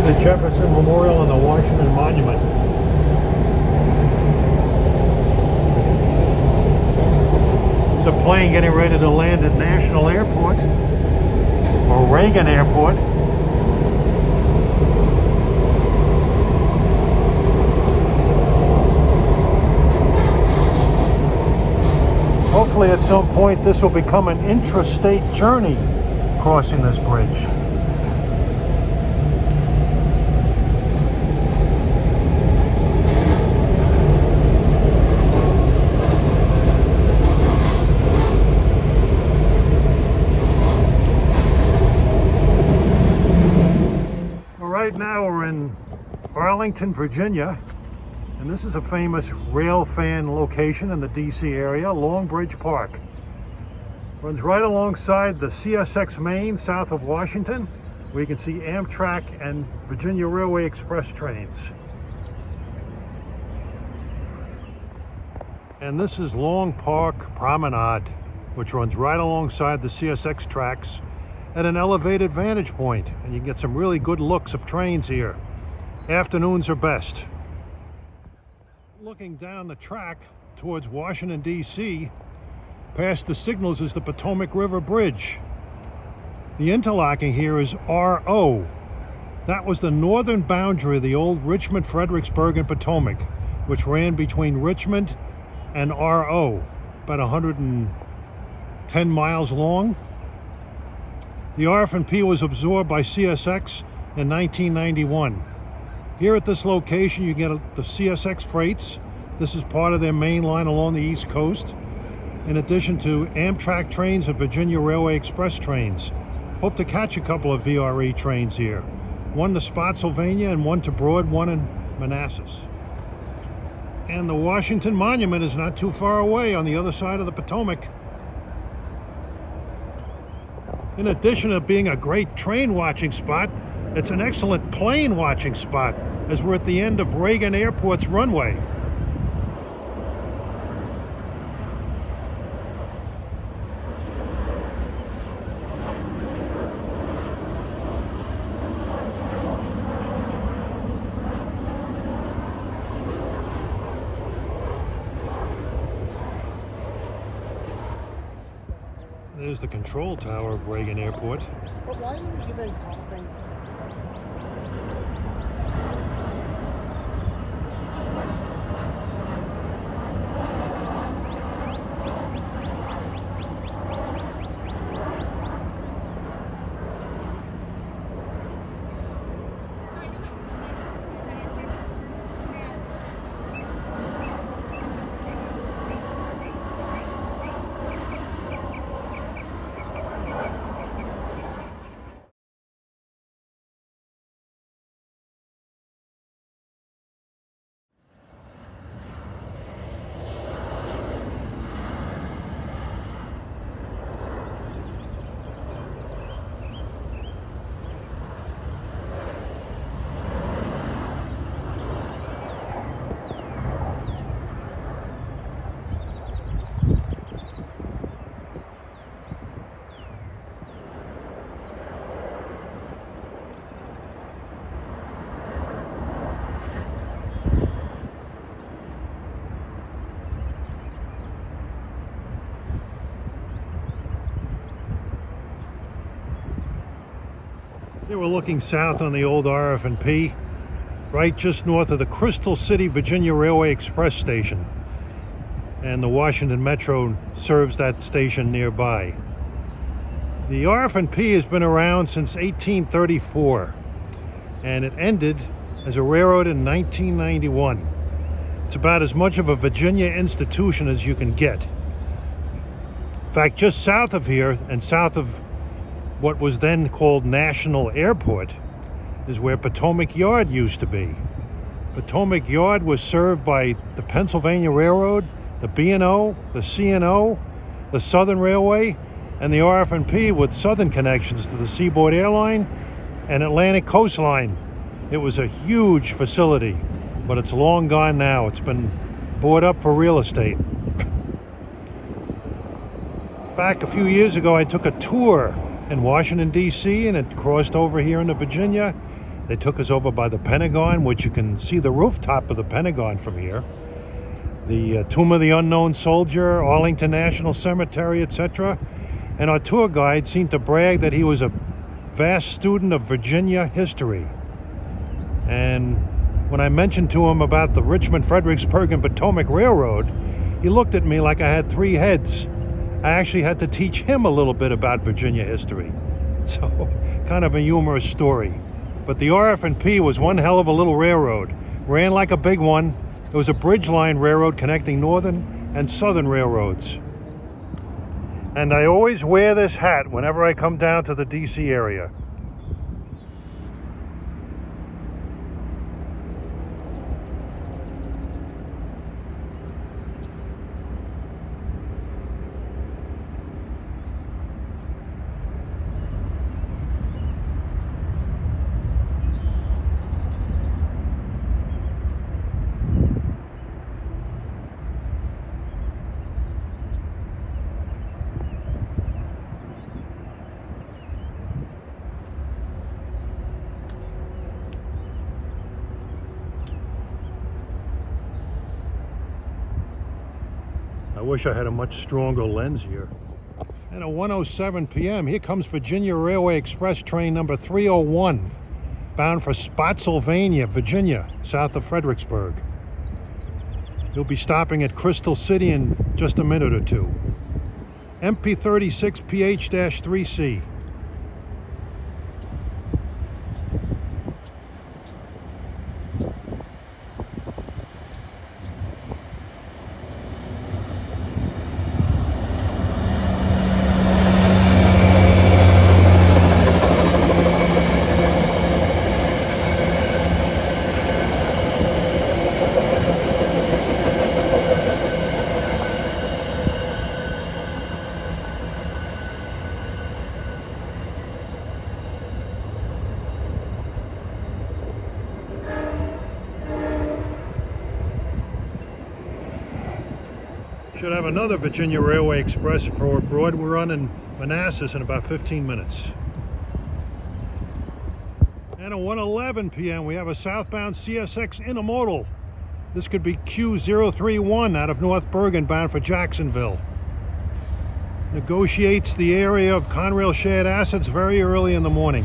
the Jefferson Memorial and the Washington Monument. It's a plane getting ready to land at National Airport, or Reagan Airport. Hopefully at some point this will become an intrastate journey crossing this bridge. Right now we're in Arlington, Virginia, and this is a famous rail fan location in the DC area, Long Bridge Park. Runs right alongside the CSX main south of Washington, where you can see Amtrak and Virginia Railway Express trains. And this is Long Park Promenade, which runs right alongside the CSX tracks at an elevated vantage point, and you can get some really good looks of trains here. Afternoons are best. Looking down the track towards Washington, D.C., past the signals is the Potomac River Bridge. The interlocking here is R.O. That was the northern boundary of the old Richmond, Fredericksburg, and Potomac, which ran between Richmond and R.O., about 110 miles long. The RF&P was absorbed by CSX in 1991. Here at this location you get the CSX freights. This is part of their main line along the East Coast, in addition to Amtrak trains and Virginia Railway Express trains. Hope to catch a couple of VRE trains here. One to Spotsylvania and one to Broad, one in Manassas. And the Washington Monument is not too far away on the other side of the Potomac. In addition to being a great train watching spot, it's an excellent plane watching spot, as we're at the end of Reagan Airport's runway. There's the control tower of Reagan Airport. But why do we even call things? They were looking south on the old RF&P, right just north of the Crystal City Virginia Railway Express station. And the Washington Metro serves that station nearby. The RF&P has been around since 1834, and it ended as a railroad in 1991. It's about as much of a Virginia institution as you can get. In fact, just south of here and south of what was then called National Airport is where Potomac Yard used to be. Potomac Yard was served by the Pennsylvania Railroad, the B&O, the C&O, the Southern Railway, and the RF&P with southern connections to the Seaboard Airline and Atlantic Coastline. It was a huge facility, but it's long gone now. It's been bought up for real estate. Back a few years ago, I took a tour in Washington, D.C., and it crossed over here into Virginia, They took us over by the Pentagon, which you can see the rooftop of the Pentagon from here. The Tomb of the Unknown Soldier, Arlington National Cemetery, etc. And our tour guide seemed to brag that he was a vast student of Virginia history. And when I mentioned to him about the Richmond, Fredericksburg, and Potomac Railroad, he looked at me like I had three heads. I actually had to teach him a little bit about Virginia history. So, kind of a humorous story. But the RF&P was one hell of a little railroad. Ran like a big one. It was a bridge line railroad connecting northern and southern railroads. And I always wear this hat whenever I come down to the DC area. I wish I had a much stronger lens here. And at 1:07 p.m., here comes Virginia Railway Express train number 301, bound for Spotsylvania, Virginia, south of Fredericksburg. You'll be stopping at Crystal City in just a minute or two. MP36PH-3C. Should have another Virginia Railway Express for Broad Run in Manassas in about 15 minutes. And at 1:11 p.m. we have a southbound CSX intermodal. This could be Q031 out of North Bergen bound for Jacksonville. Negotiates the area of Conrail shared assets very early in the morning.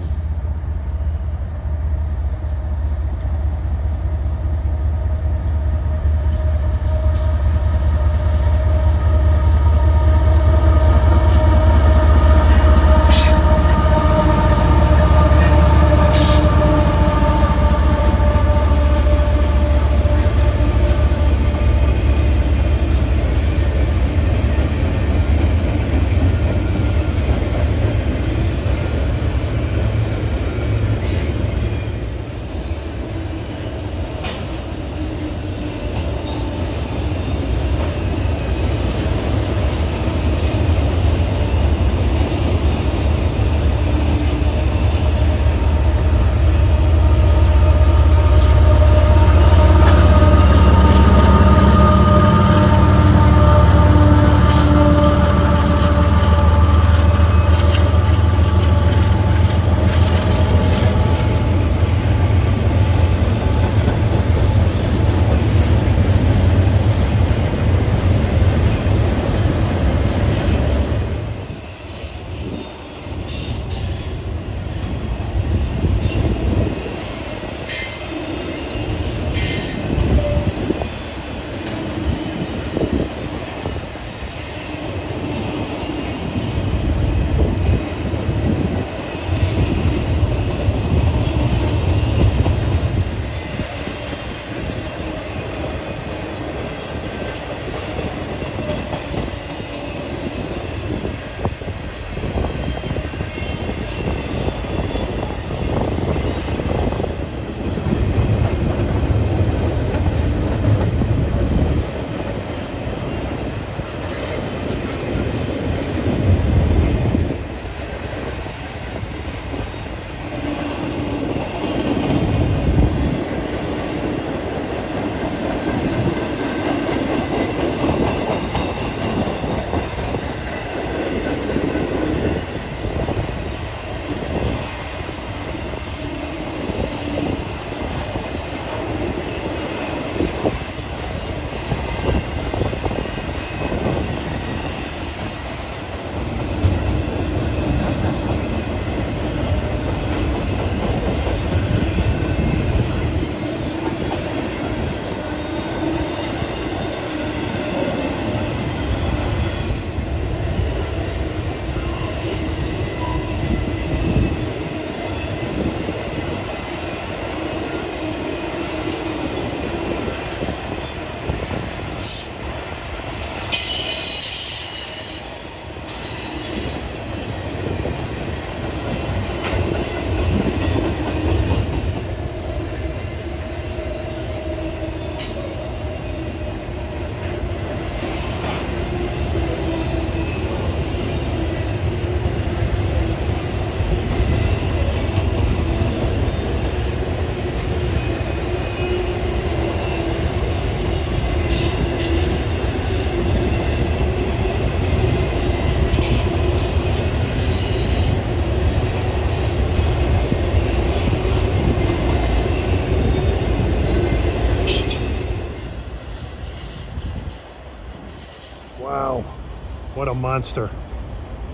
What a monster.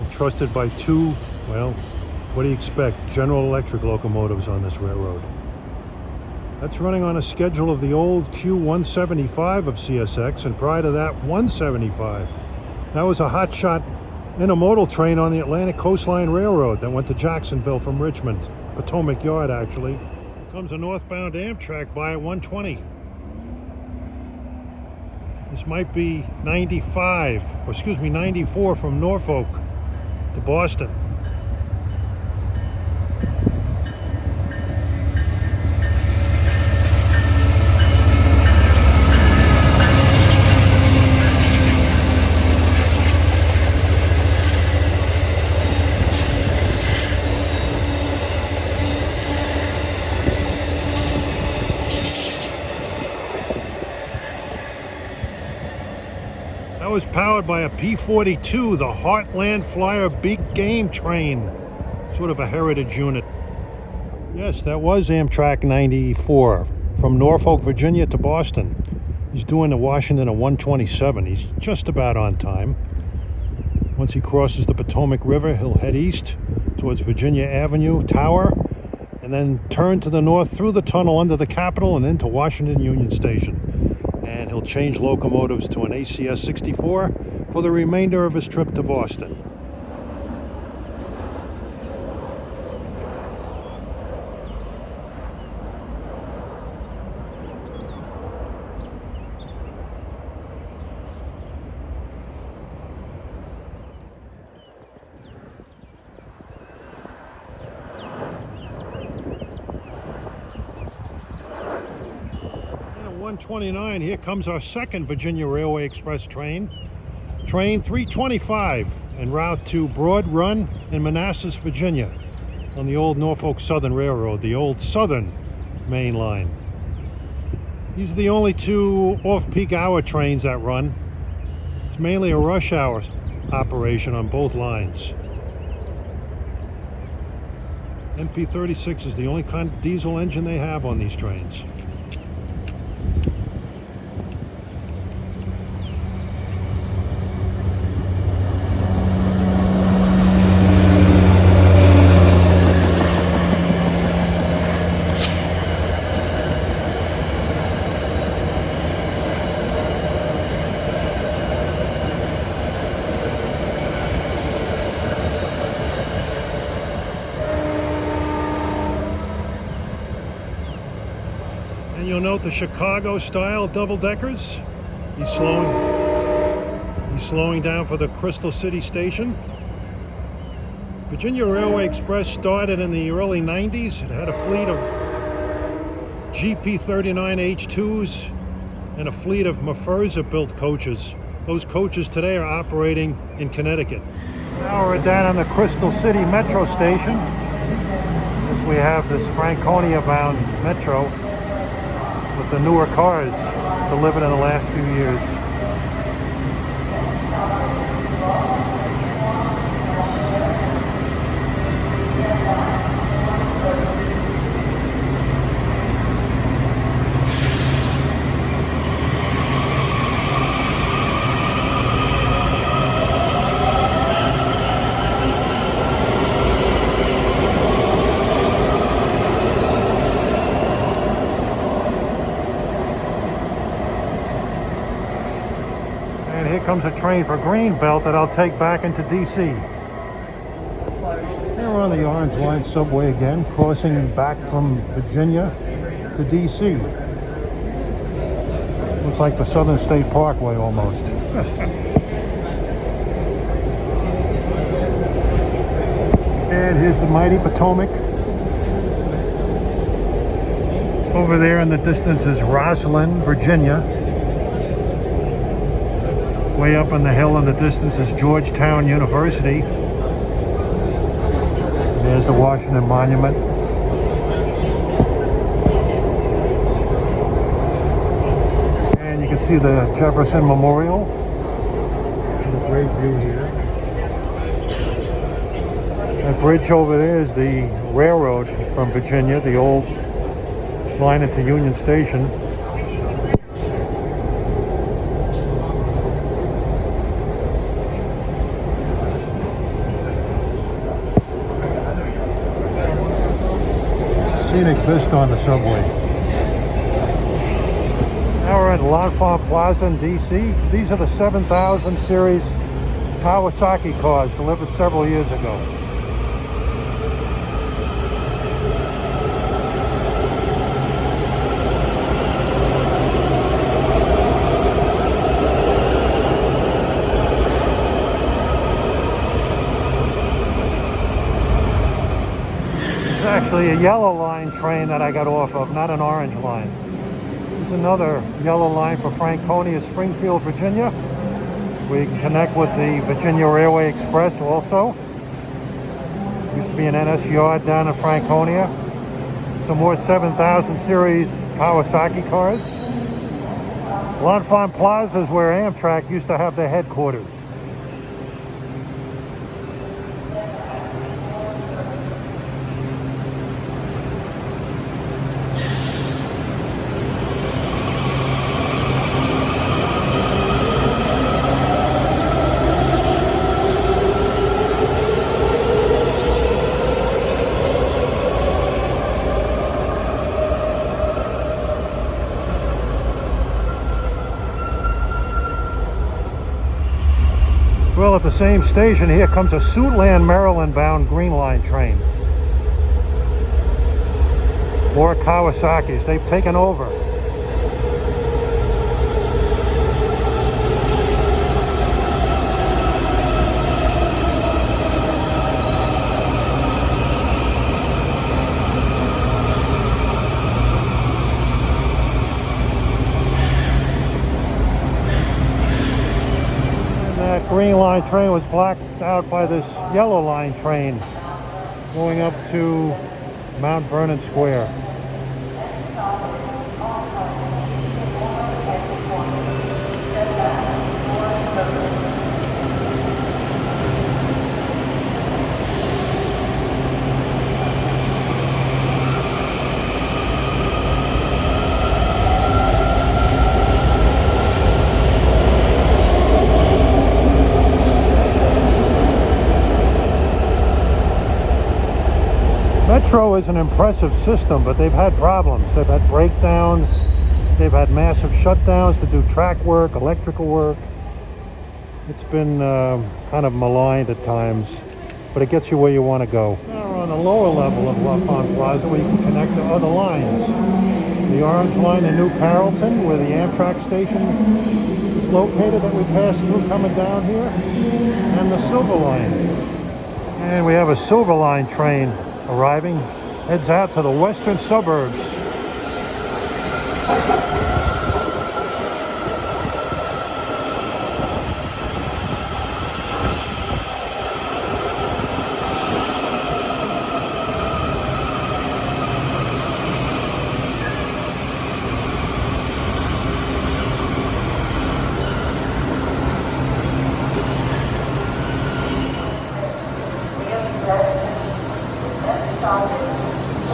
Entrusted by two, well, what do you expect? General Electric locomotives on this railroad. That's running on a schedule of the old Q175 of CSX, and prior to that, 175. That was a hotshot intermodal train on the Atlantic Coastline Railroad that went to Jacksonville from Richmond. Potomac Yard, actually. Comes a northbound Amtrak by at 120. This might be 94 from Norfolk to Boston. That was powered by a P-42, the Heartland Flyer big game train, sort of a heritage unit. Yes, that was Amtrak 94 from Norfolk, Virginia to Boston. He's doing the Washington at 127. He's just about on time. Once he crosses the Potomac River, he'll head east towards Virginia Avenue Tower and then turn to the north through the tunnel under the Capitol and into Washington Union Station. And he'll change locomotives to an ACS 64 for the remainder of his trip to Boston. And at 129, here comes our second Virginia Railway Express train. Train 325 en route to Broad Run in Manassas, Virginia, on the old Norfolk Southern Railroad, the old Southern main line. These are the only two off-peak hour trains that run. It's mainly a rush hour operation on both lines. MP36 is the only kind of diesel engine they have on these trains. And you'll note the Chicago style double-deckers. He's slowing down for the Crystal City station. Virginia Railway Express started in the early 90s. It had a fleet of GP39 H2s and a fleet of Mafurza-built coaches. Those coaches today are operating in Connecticut. Now we're down on the Crystal City Metro station. We have this Franconia-bound Metro with the newer cars delivered in the last few years. And here comes a train for Greenbelt that I'll take back into DC. Here we're on the Orange Line subway again, crossing back from Virginia to DC. Looks like the Southern State Parkway almost. And here's the mighty Potomac. Over there in the distance is Roslyn, Virginia. Way up on the hill in the distance is Georgetown University. There's the Washington Monument. And you can see the Jefferson Memorial. And a great view here. That bridge over there is the railroad from Virginia, the old line into Union Station. scenic vista on the subway. Now we're at L'Enfant Plaza in DC. These are the 7000 series Kawasaki cars delivered several years ago. It's actually a yellow line train that I got off of, not an orange line. There's another yellow line for Franconia, Springfield, Virginia. We can connect with the Virginia Railway Express also. Used to be an NS yard down in Franconia. Some more 7000 series Kawasaki cars. L'Enfant Plaza is where Amtrak used to have their headquarters. Well, at the same station here comes a Suitland, Maryland bound Green Line train. More Kawasaki's. They've taken over. Green Line train was blacked out by this yellow line train going up to Mount Vernon Square. Metro is an impressive system, but they've had problems. They've had breakdowns, they've had massive shutdowns to do track work, electrical work. It's been kind of maligned at times, but it gets you where you want to go. Now we're on the lower level of L'Enfant Plaza where you can connect to other lines. The orange line in New Carrollton, where the Amtrak station is located that we passed through coming down here, and the Silver Line. And we have a Silver Line train arriving, heads out to the western suburbs.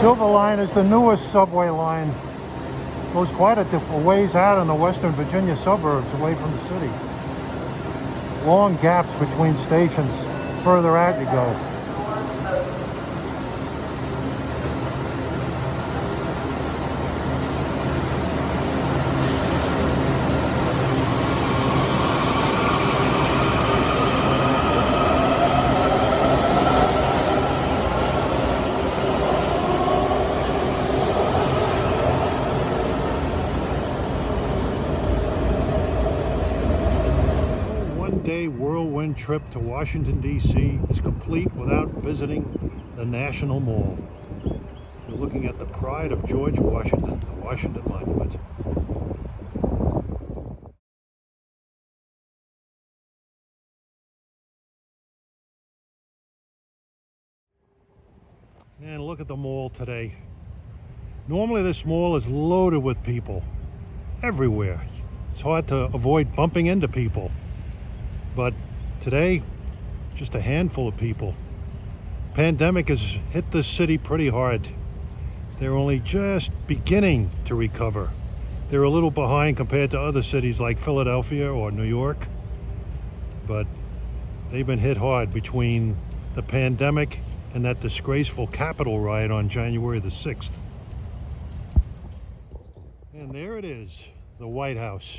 Silver Line is the newest subway line. Goes quite a ways out in the western Virginia suburbs away from the city. Long gaps between stations, further out you go. One-day whirlwind trip to Washington, D.C. is complete without visiting the National Mall. You're looking at the pride of George Washington, the Washington Monument. And look at the mall today. Normally this mall is loaded with people everywhere. It's hard to avoid bumping into people. But today, just a handful of people. Pandemic has hit this city pretty hard. They're only just beginning to recover. They're a little behind compared to other cities like Philadelphia or New York. But they've been hit hard between the pandemic and that disgraceful Capitol riot on January the 6th. And there it is, the White House.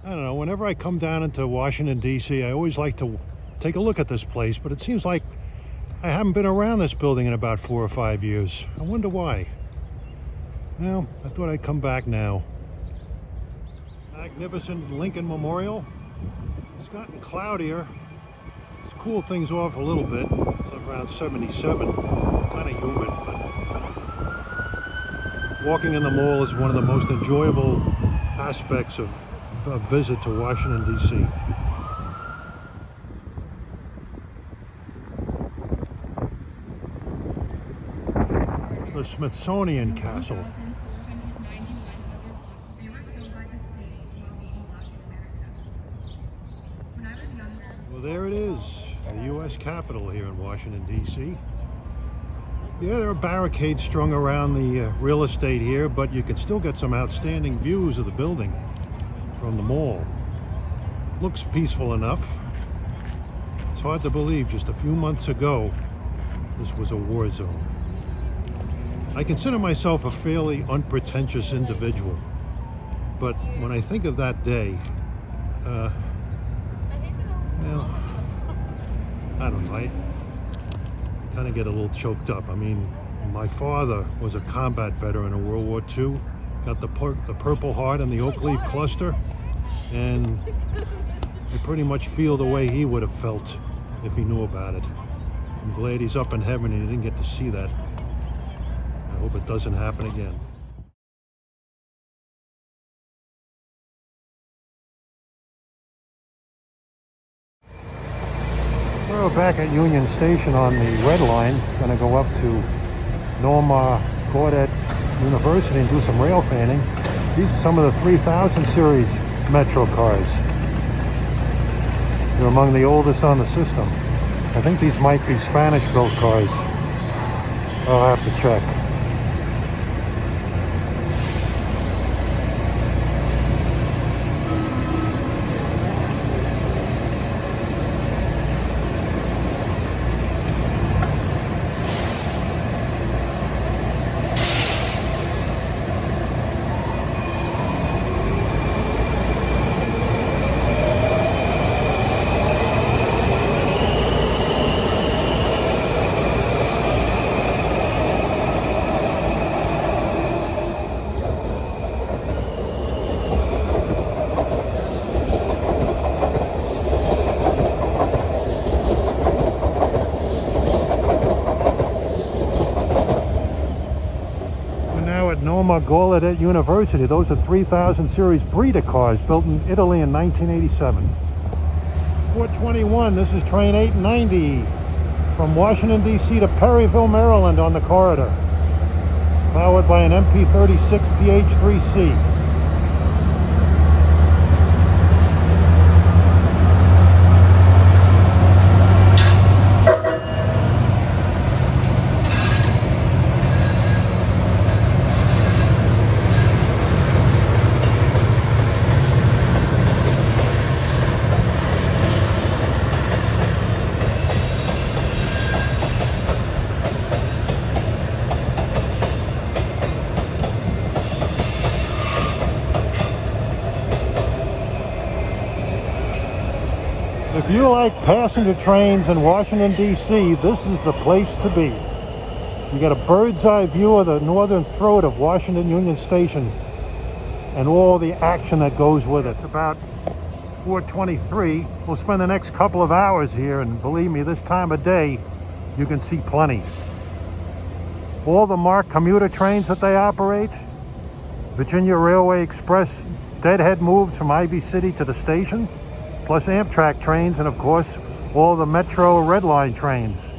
I don't know, whenever I come down into Washington, D.C., I always like to take a look at this place, but it seems like I haven't been around this building in about 4 or 5 years. I wonder why. Well, I thought I'd come back now. Magnificent Lincoln Memorial. It's gotten cloudier. It's cooled things off a little bit. It's around 77. Kind of humid, but walking in the mall is one of the most enjoyable aspects of a visit to Washington, D.C. The Smithsonian Castle. Well, there it is, the U.S. Capitol here in Washington, D.C. Yeah, there are barricades strung around the real estate here, but you can still get some outstanding views of the building from the mall. Looks peaceful enough. It's hard to believe just a few months ago this was a war zone. I consider myself a fairly unpretentious individual, but when I think of that day, well, I don't know, I kind of get a little choked up. I mean, my father was a combat veteran of World War II, got the Purple Heart and the Oak Leaf Cluster, and I pretty much feel the way he would have felt if he knew about it. I'm glad he's up in heaven and he didn't get to see that. I hope it doesn't happen again. We're back at Union Station on the Red Line. Going to go up to Norma Gaudet University and do some rail fanning. These are some of the 3000 series Metro cars. They're among the oldest on the system. I think these might be Spanish-built cars. I'll have to check. Norma Gaudet University. Those are 3000 series breeder cars built in Italy in 1987. 421, this is train 890 from Washington, D.C. to Perryville, Maryland on the corridor. Powered by an MP36 PH3C. If you like passenger trains in Washington, D.C., this is the place to be. You get a bird's eye view of the northern throat of Washington Union Station and all the action that goes with it. It's about 4:23. We'll spend the next couple of hours here, and believe me, this time of day, you can see plenty. All the Marc commuter trains that they operate, Virginia Railway Express deadhead moves from Ivy City to the station, plus Amtrak trains, and of course all the Metro Red Line trains.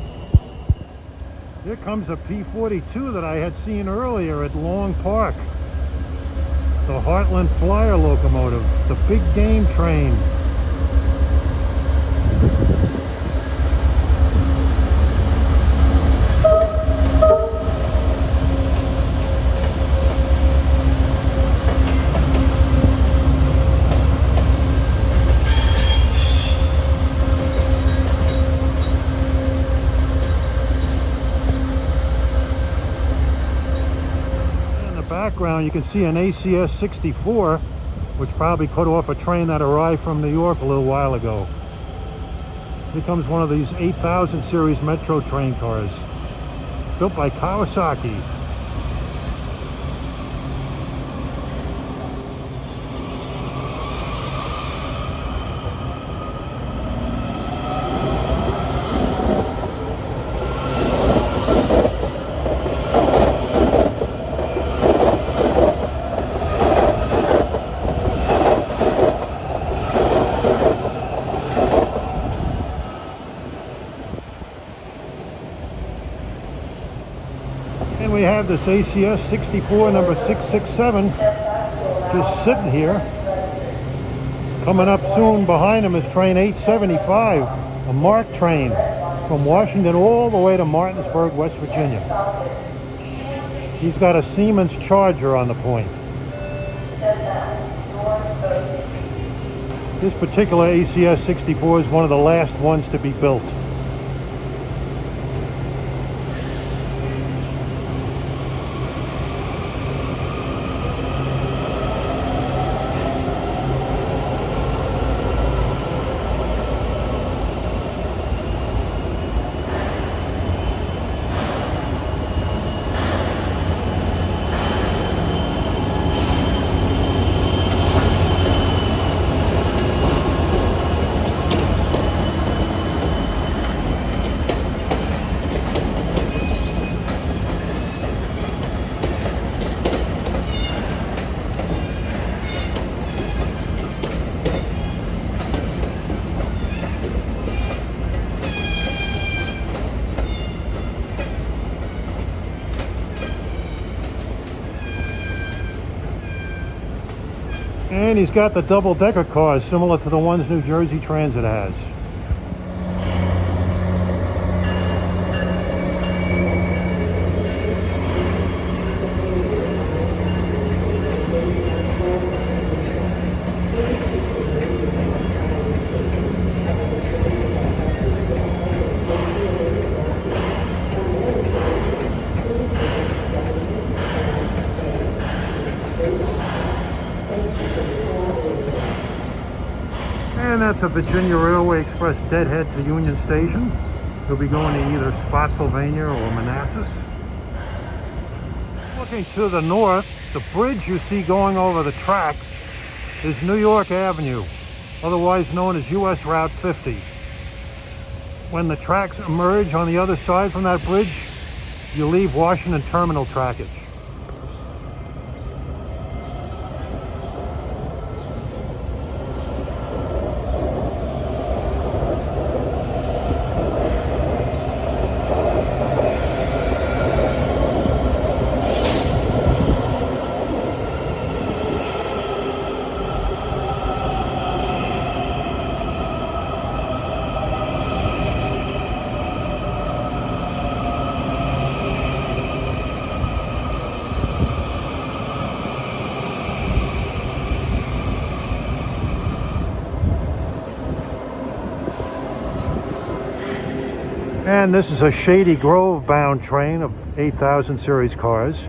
Here comes a P-42 that I had seen earlier at Long Park. The Heartland Flyer locomotive, the big game train. background, you can see an ACS 64, which probably put off a train that arrived from New York a little while ago. Here comes one of these 8000 series metro train cars, built by Kawasaki. And we have this ACS 64 number 667 just sitting here. Coming up soon behind him is train 875, a Marc train from Washington all the way to Martinsburg, West Virginia. He's got a Siemens Charger on the point. This particular ACS 64 is one of the last ones to be built. And he's got the double-decker cars similar to the ones New Jersey Transit has. And that's a Virginia Railway Express deadhead to Union Station. He'll be going to either Spotsylvania or Manassas. Looking to the north, the bridge you see going over the tracks is New York Avenue, otherwise known as US Route 50. When the tracks emerge on the other side from that bridge, you leave Washington Terminal trackage. And this is a Shady Grove bound train of 8000 series cars.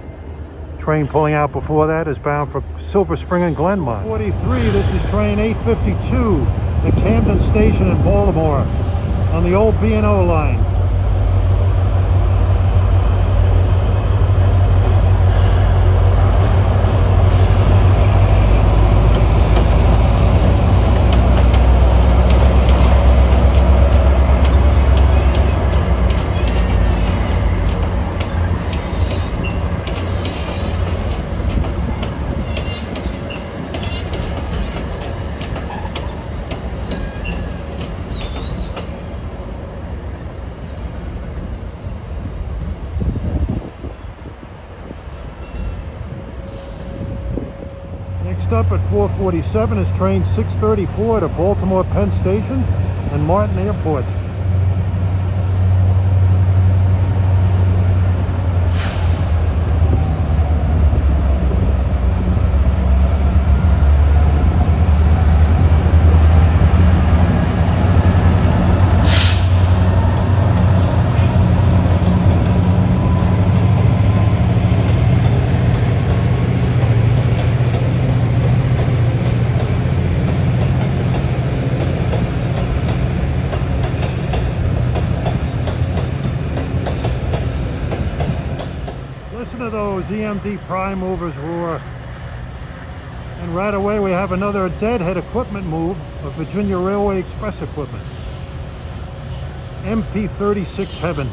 Train pulling out before that is bound for Silver Spring and Glenmont. 43, this is train 852 at Camden Station in Baltimore on the old B&O line. Next up at 447 is train 634 to Baltimore Penn Station and Martin Airport. those EMD prime movers roar. And right away we have another deadhead equipment move of Virginia Railway Express equipment. MP36 Heaven.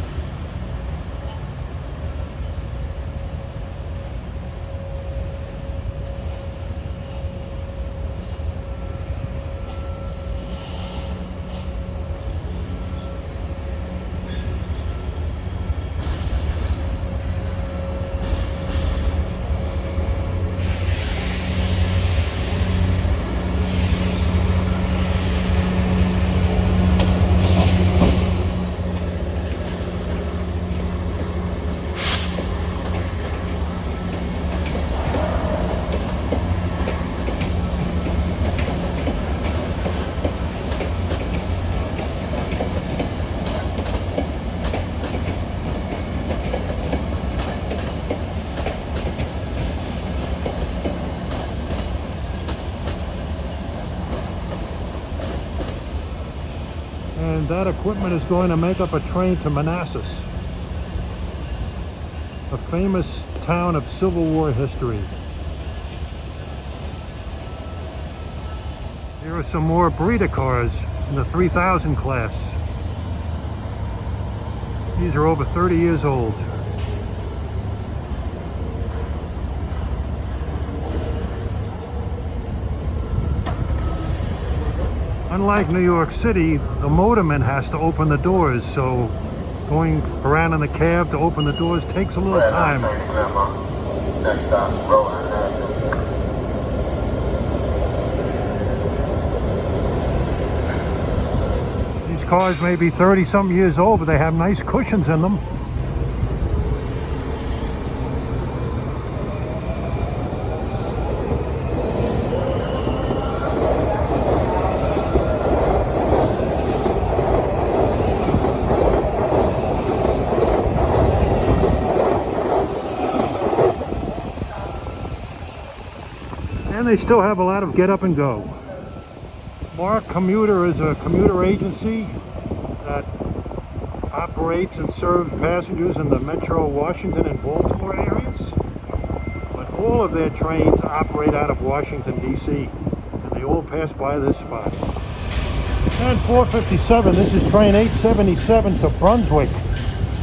And that equipment is going to make up a train to Manassas, a famous town of Civil War history. Here are some more breeder cars in the 3000 class. These are over 30 years old. Unlike New York City, the motorman has to open the doors, so going around in the cab to open the doors takes a little time. These cars may be 30-something years old, but they have nice cushions in them. And they still have a lot of get up and go. Marc Commuter is a commuter agency that operates and serves passengers in the Metro Washington and Baltimore areas. But all of their trains operate out of Washington, D.C. and they all pass by this spot. And 457, this is train 877 to Brunswick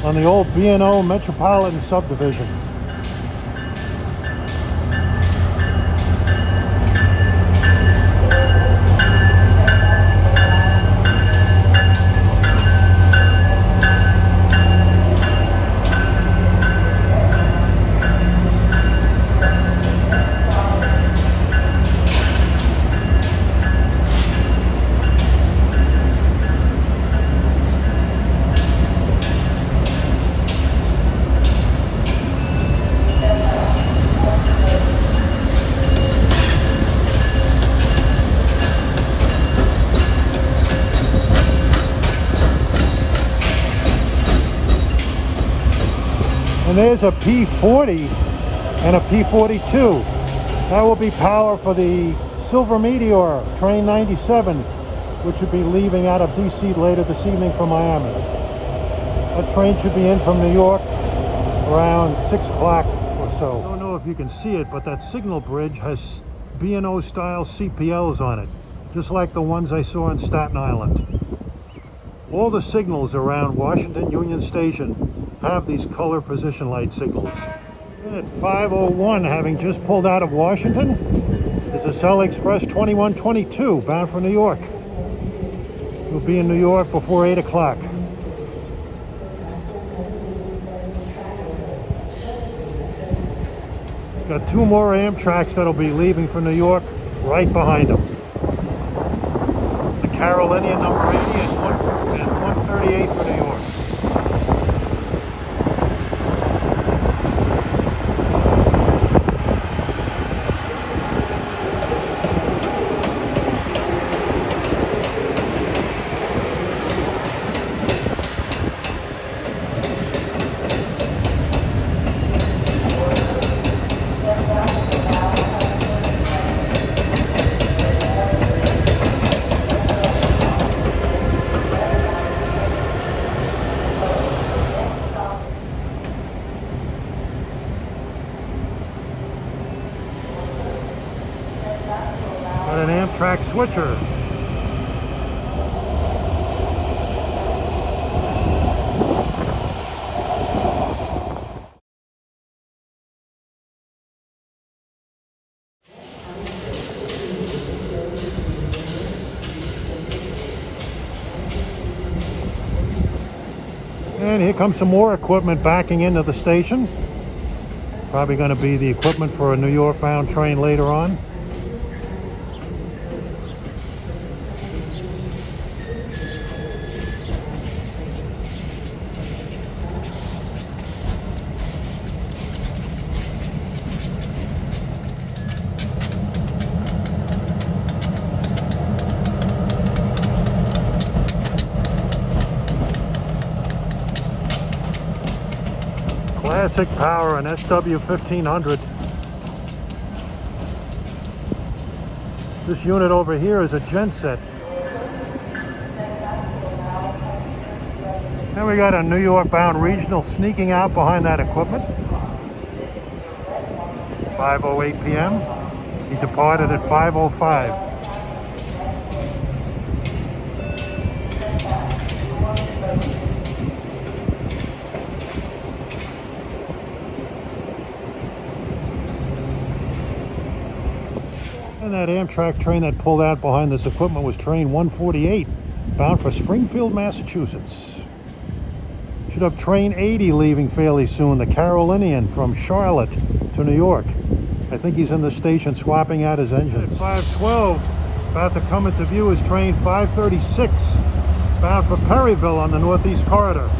on the old B&O Metropolitan Subdivision. And there's a P40 and a P42. That will be power for the Silver Meteor, train 97, which should be leaving out of DC later this evening for Miami. That train should be in from New York around 6 o'clock or so. I don't know if you can see it, but that signal bridge has B&O style CPLs on it, just like the ones I saw in Staten Island. All the signals around Washington Union Station have these color position light signals. And at 5:01, having just pulled out of Washington, is a Cell Express 2122 bound for New York. We'll be in New York before 8 o'clock. Got two more Amtraks that'll be leaving for New York right behind them. The Carolinian number 80 and 138 for New York. Got an Amtrak switcher. And here comes some more equipment backing into the station. Probably going to be the equipment for a New York bound train later on. Classic power, an SW1500. This unit over here is a genset. And we got a New York bound regional sneaking out behind that equipment. 5:08 p.m. He departed at 5:05. And that Amtrak train that pulled out behind this equipment was train 148, bound for Springfield, Massachusetts. Should have train 80 leaving fairly soon, the Carolinian from Charlotte to New York. I think he's in the station swapping out his engines. At 5:12, about to come into view is train 536, bound for Perryville on the Northeast Corridor.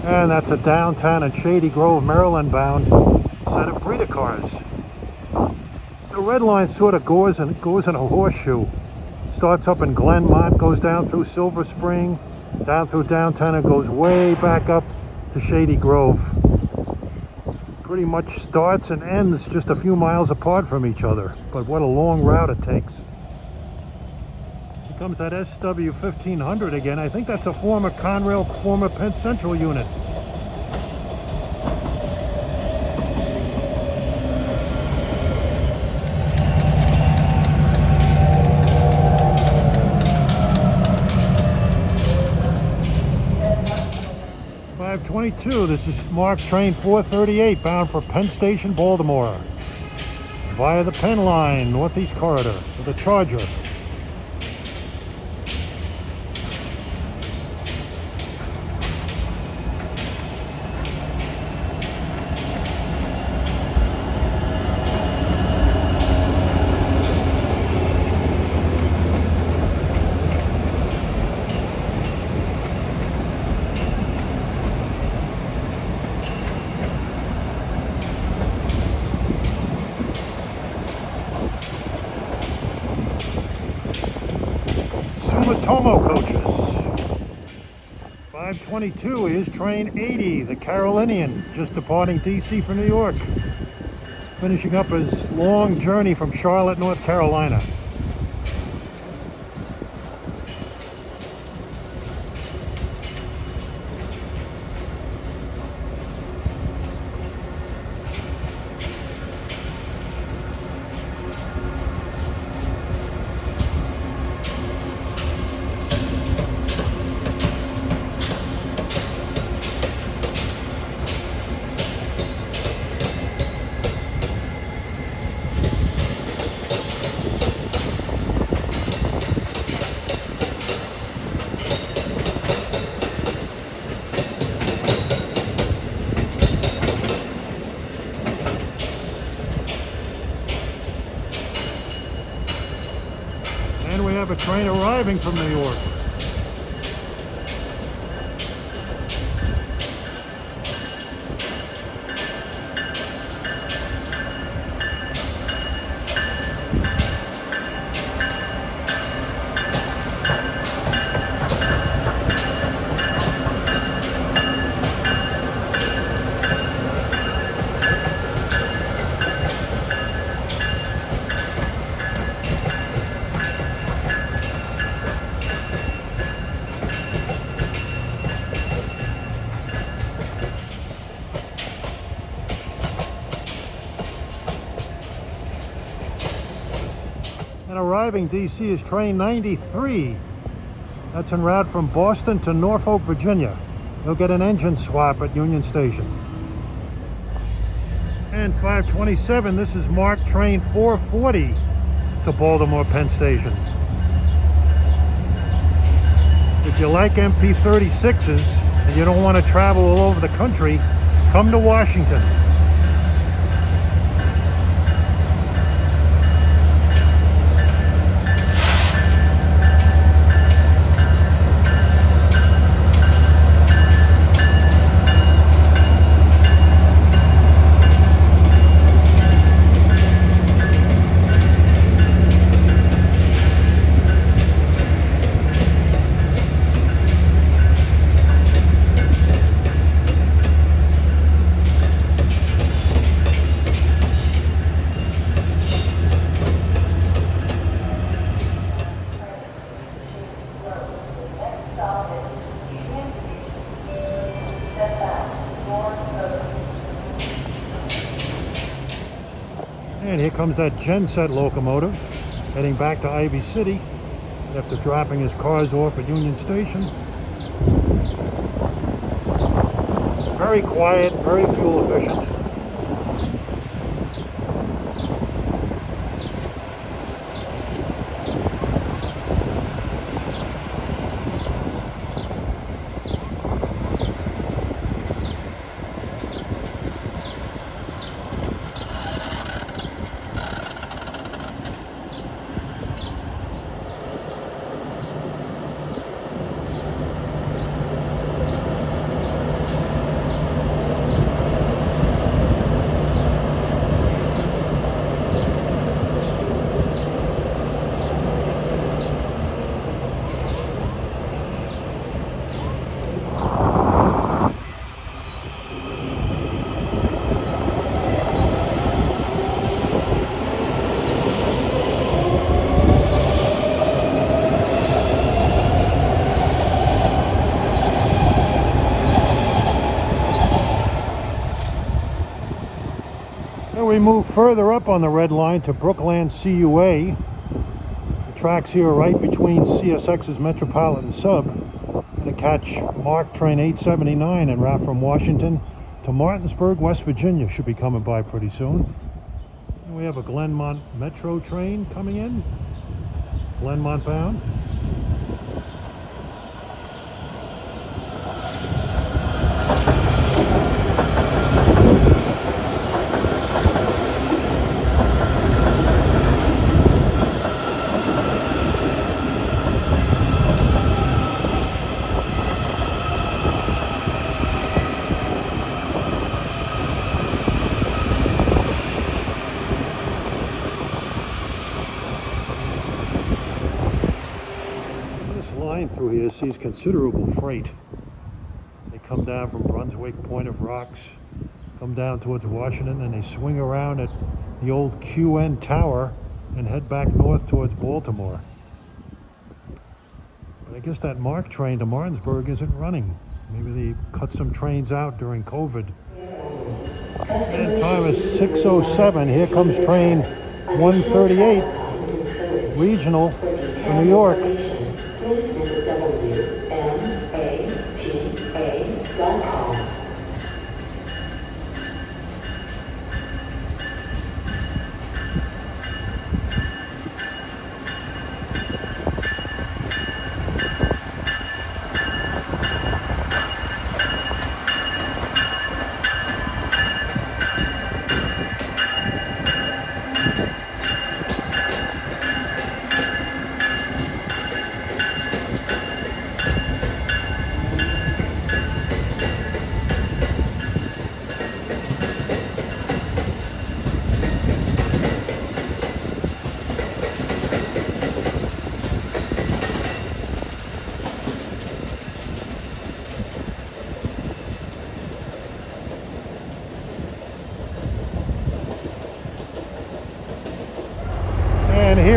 And that's a downtown and Shady Grove, Maryland bound set of breeder cars. The red line sort of goes in a horseshoe. Starts up in Glenmont, goes down through Silver Spring, down through downtown, and goes way back up to Shady Grove. Pretty much starts and ends just a few miles apart from each other, but what a long route it takes. Here comes that SW1500 again. I think that's a former Conrail, former Penn Central unit. This is Marc train 438 bound for Penn Station, Baltimore, via the Penn Line, Northeast Corridor, with a Charger. Potomac coaches. 522 is train 80, the Carolinian, just departing DC for New York, finishing up his long journey from Charlotte, North Carolina. have a train arriving from New York. And arriving DC is train 93. That's en route from Boston to Norfolk, Virginia. You'll get an engine swap at Union Station. And 527, this is Marc train 440 to Baltimore Penn Station. If you like MP36s and you don't want to travel all over the country, come to Washington. And here comes that genset locomotive heading back to Ivy City after dropping his cars off at Union Station. Very quiet, very fuel efficient. We move further up on the red line to Brookland CUA. The tracks here are right between CSX's Metropolitan Sub. Going to catch Marc train 879 en route from Washington to Martinsburg, West Virginia. Should be coming by pretty soon. And we have a Glenmont Metro train coming in, Glenmont bound. Through here sees considerable freight. They come down from Brunswick, Point of Rocks, come down towards Washington, and they swing around at the old QN Tower and head back north towards Baltimore. But I guess that Marc train to Martinsburg isn't running. Maybe they cut some trains out during COVID. And time is 6:07. Here comes train 138, regional for New York.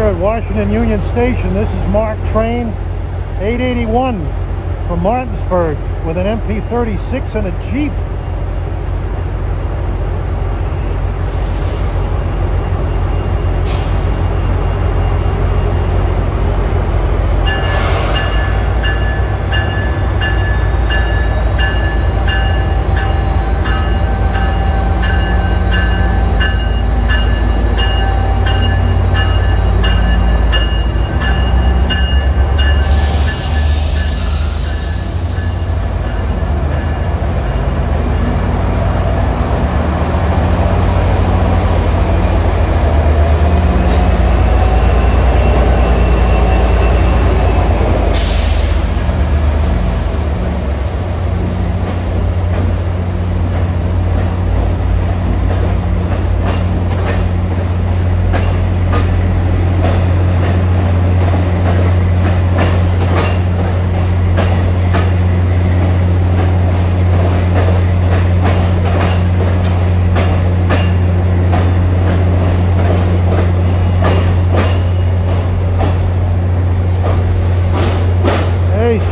at Washington Union Station. This is Marc train 881 from Martinsburg with an MP36 and a Jeep.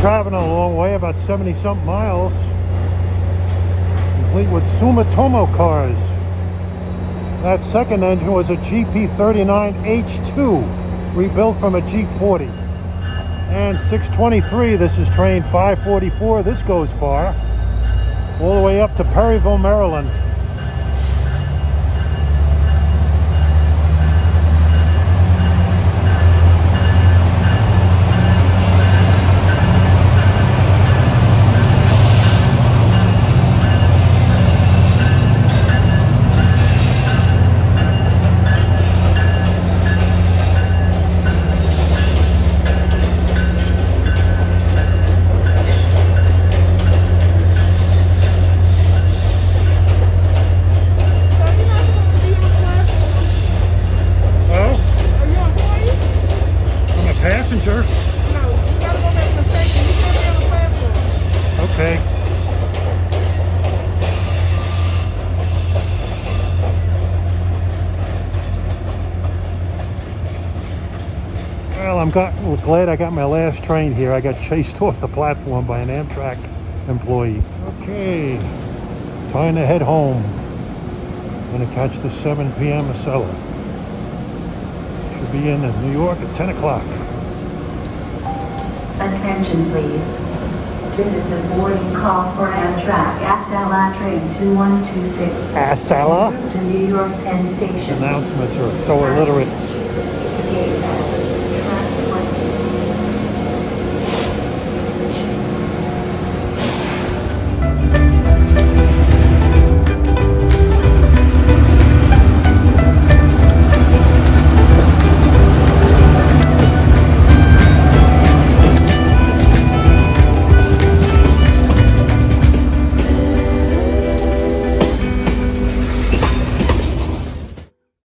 Traveling a long way, about 70-something miles, complete with Sumitomo cars. That second engine was a GP39H2, rebuilt from a G40. And 623, this is train 544, this goes far, all the way up to Perryville, Maryland. Passenger. No, you gotta go back to the station. You can't be on the platform. Okay. Well, I'm glad I got my last train here. I got chased off the platform by an Amtrak employee. Okay, time to head home. I'm gonna catch the 7 p.m. Acela. Should be in New York at 10 o'clock. Attention please. This is a boarding call for Amtrak Acela train 2126. Acela? To New York Penn Station. Announcements are so illiterate. Gate